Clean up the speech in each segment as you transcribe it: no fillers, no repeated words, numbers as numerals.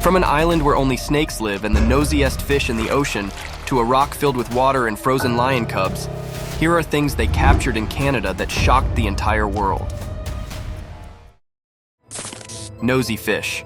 From an island where only snakes live and the nosiest fish in the ocean, to a rock filled with water and frozen lion cubs, here are things they captured in Canada that shocked the entire world. Nosy fish.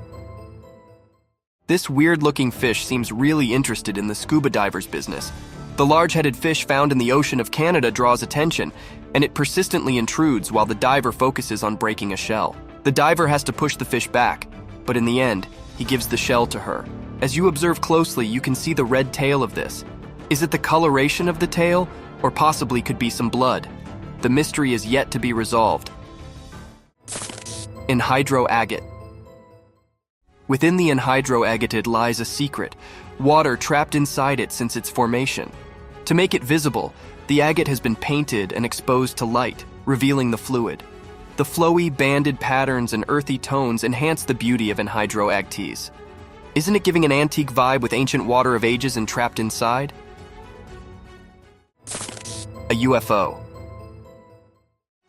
This weird-looking fish seems really interested in the scuba divers business. The large-headed fish found in the ocean of Canada draws attention, and it persistently intrudes while the diver focuses on breaking a shell. The diver has to push the fish back, but in the end, he gives the shell to her. As you observe closely, you can see the red tail of this. Is it the coloration of the tail, or possibly could be some blood? The mystery is yet to be resolved. Anhydrous agate. Within the anhydrous agate lies a secret, water trapped inside it since its formation. To make it visible, the agate has been painted and exposed to light, revealing the fluid. The flowy, banded patterns and earthy tones enhance the beauty of anhydrous agates. Isn't it giving an antique vibe with ancient water of ages entrapped inside? A UFO.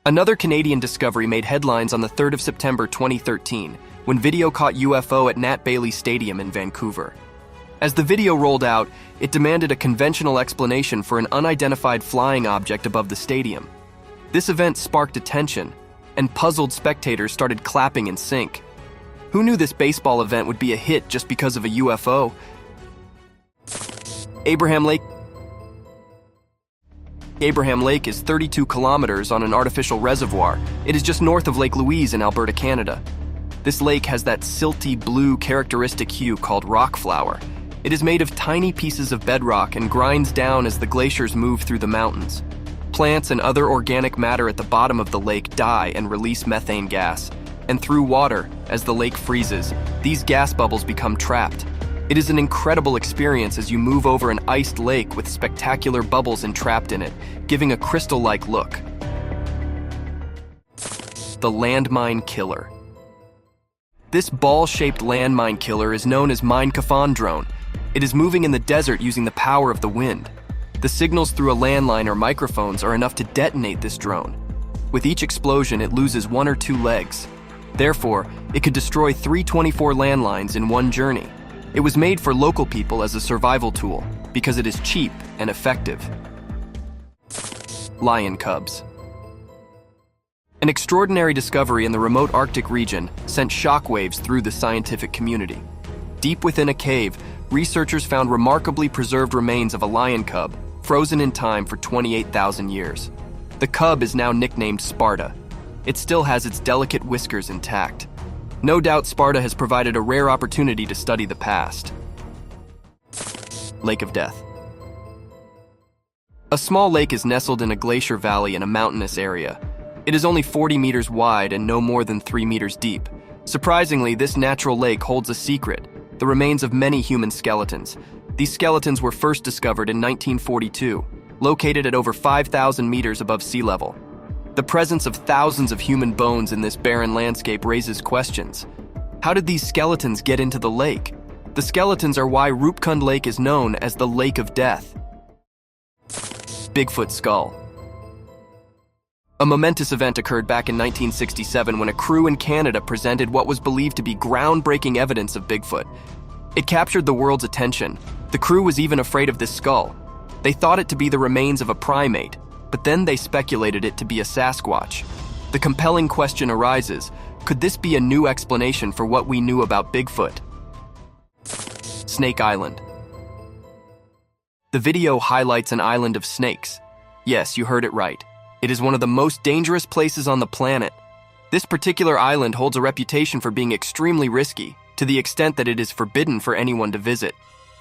Another Canadian discovery made headlines on the 3rd of September 2013, when video caught UFO at Nat Bailey Stadium in Vancouver. As the video rolled out, it demanded a conventional explanation for an unidentified flying object above the stadium. This event sparked attention, and puzzled spectators started clapping in sync. Who knew this baseball event would be a hit just because of a UFO? Abraham Lake. Abraham Lake is 32 kilometers on an artificial reservoir. It is just north of Lake Louise in Alberta, Canada. This lake has that silty blue characteristic hue called rock flour. It is made of tiny pieces of bedrock and grinds down as the glaciers move through the mountains. Plants and other organic matter at the bottom of the lake die and release methane gas. And through water, as the lake freezes, these gas bubbles become trapped. It is an incredible experience as you move over an iced lake with spectacular bubbles entrapped in it, giving a crystal-like look. The landmine killer. This ball-shaped landmine killer is known as Mine Kafan drone. It is moving in the desert using the power of the wind. The signals through a landline or microphones are enough to detonate this drone. With each explosion, it loses 1 or 2 legs. Therefore, it could destroy 324 landlines in one journey. It was made for local people as a survival tool because it is cheap and effective. Lion cubs. An extraordinary discovery in the remote Arctic region sent shockwaves through the scientific community. Deep within a cave, researchers found remarkably preserved remains of a lion cub, frozen in time for 28,000 years. The cub is now nicknamed Sparta. It still has its delicate whiskers intact. No doubt Sparta has provided a rare opportunity to study the past. Lake of Death. A small lake is nestled in a glacier valley in a mountainous area. It is only 40 meters wide and no more than 3 meters deep. Surprisingly, this natural lake holds a secret: the remains of many human skeletons. These skeletons were first discovered in 1942, located at over 5,000 meters above sea level. The presence of thousands of human bones in this barren landscape raises questions. How did these skeletons get into the lake? The skeletons are why Rupkund Lake is known as the Lake of Death. Bigfoot skull. A momentous event occurred back in 1967 when a crew in Canada presented what was believed to be groundbreaking evidence of Bigfoot. It captured the world's attention. The crew was even afraid of this skull. They thought it to be the remains of a primate, but then they speculated it to be a Sasquatch. The compelling question arises, could this be a new explanation for what we knew about Bigfoot? Snake Island. The video highlights an island of snakes. Yes, you heard it right. It is one of the most dangerous places on the planet. This particular island holds a reputation for being extremely risky, to the extent that it is forbidden for anyone to visit.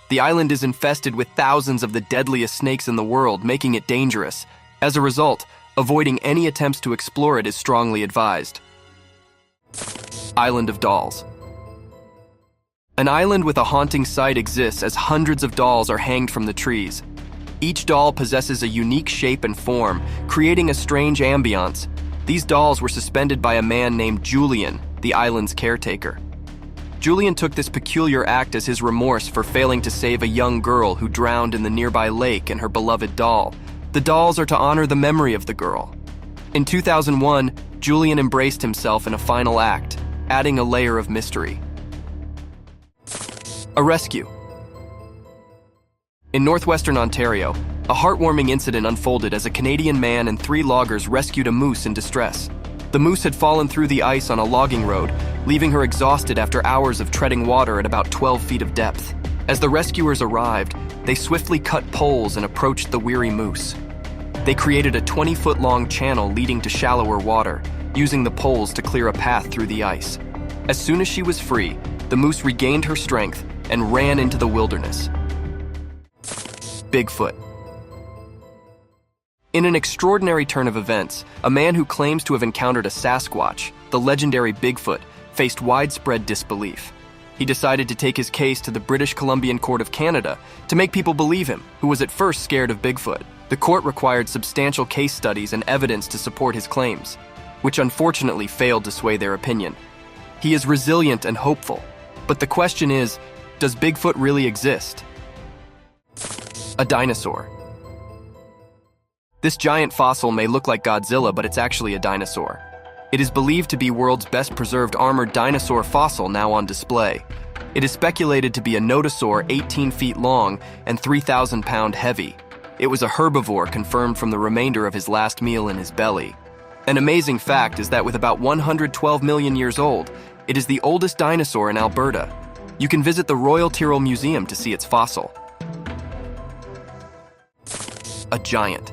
The island is infested with thousands of the deadliest snakes in the world, making it dangerous. As a result, avoiding any attempts to explore it is strongly advised. Island of Dolls. An island with a haunting sight exists as hundreds of dolls are hanged from the trees. Each doll possesses a unique shape and form, creating a strange ambiance. These dolls were suspended by a man named Julian, the island's caretaker. Julian took this peculiar act as his remorse for failing to save a young girl who drowned in the nearby lake and her beloved doll. The dolls are to honor the memory of the girl. In 2001, Julian embraced himself in a final act, adding a layer of mystery. A rescue. In northwestern Ontario, a heartwarming incident unfolded as a Canadian man and 3 loggers rescued a moose in distress. The moose had fallen through the ice on a logging road, leaving her exhausted after hours of treading water at about 12 feet of depth. As the rescuers arrived, they swiftly cut poles and approached the weary moose. They created a 20-foot-long channel leading to shallower water, using the poles to clear a path through the ice. As soon as she was free, the moose regained her strength and ran into the wilderness. Bigfoot. In an extraordinary turn of events, a man who claims to have encountered a Sasquatch, the legendary Bigfoot, faced widespread disbelief. He decided to take his case to the British Columbian Court of Canada to make people believe him, who was at first scared of Bigfoot. The court required substantial case studies and evidence to support his claims, which unfortunately failed to sway their opinion. He is resilient and hopeful, but the question is, does Bigfoot really exist? A dinosaur. This giant fossil may look like Godzilla, but it's actually a dinosaur. It is believed to be world's best preserved armored dinosaur fossil now on display. It is speculated to be a nodosaur 18 feet long and 3,000 pound heavy. It was a herbivore confirmed from the remainder of his last meal in his belly. An amazing fact is that with about 112 million years old, it is the oldest dinosaur in Alberta. You can visit the Royal Tyrrell Museum to see its fossil. A giant.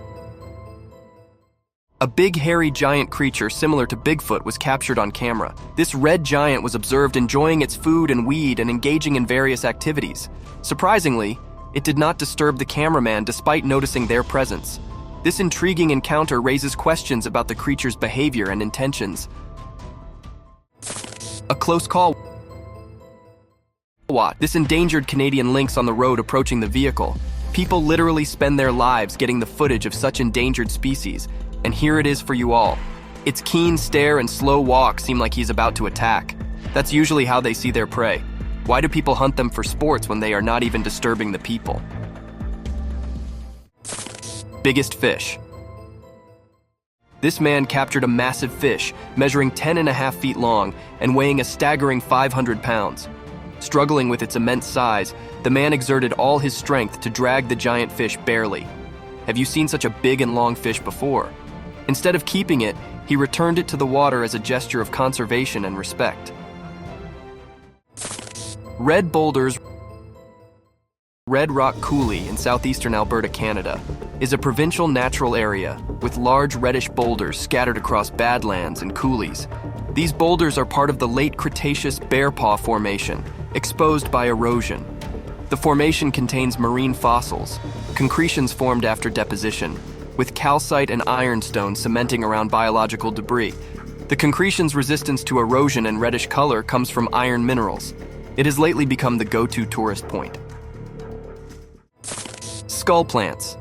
A big, hairy giant creature similar to Bigfoot was captured on camera. This red giant was observed enjoying its food and weed and engaging in various activities. Surprisingly, it did not disturb the cameraman despite noticing their presence. This intriguing encounter raises questions about the creature's behavior and intentions. A close call. This endangered Canadian lynx on the road approaching the vehicle. People literally spend their lives getting the footage of such endangered species, and here it is for you all. Its keen stare and slow walk seem like he's about to attack. That's usually how they see their prey. Why do people hunt them for sports when they are not even disturbing the people? Biggest fish. This man captured a massive fish, measuring 10.5 feet long and weighing a staggering 500 pounds. Struggling with its immense size, the man exerted all his strength to drag the giant fish barely. Have you seen such a big and long fish before? Instead of keeping it, he returned it to the water as a gesture of conservation and respect. Red Boulders. Red Rock Coulee in southeastern Alberta, Canada, is a provincial natural area with large reddish boulders scattered across badlands and coulees. These boulders are part of the late Cretaceous Bear Paw Formation, exposed by erosion. The formation contains marine fossils, concretions formed after deposition, with calcite and ironstone cementing around biological debris. The concretion's resistance to erosion and reddish color comes from iron minerals. It has lately become the go-to tourist point. Skull plants.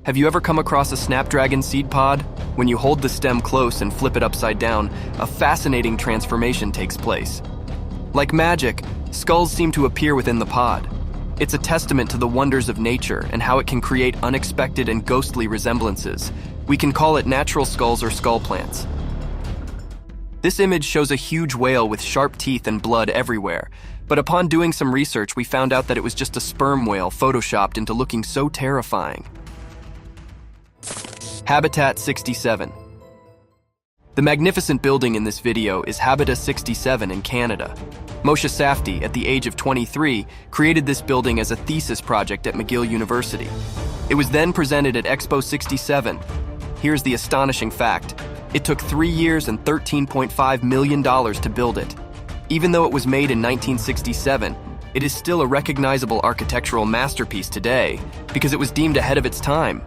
Have you ever come across a snapdragon seed pod? When you hold the stem close and flip it upside down, a fascinating transformation takes place. Like magic, skulls seem to appear within the pod. It's a testament to the wonders of nature and how it can create unexpected and ghostly resemblances. We can call it natural skulls or skull plants. This image shows a huge whale with sharp teeth and blood everywhere, but upon doing some research, we found out that it was just a sperm whale photoshopped into looking so terrifying. Habitat 67. The magnificent building in this video is Habitat 67 in Canada. Moshe Safdie, at the age of 23, created this building as a thesis project at McGill University. It was then presented at Expo 67. Here's the astonishing fact. It took 3 years and $13.5 million to build it. Even though it was made in 1967, it is still a recognizable architectural masterpiece today because it was deemed ahead of its time.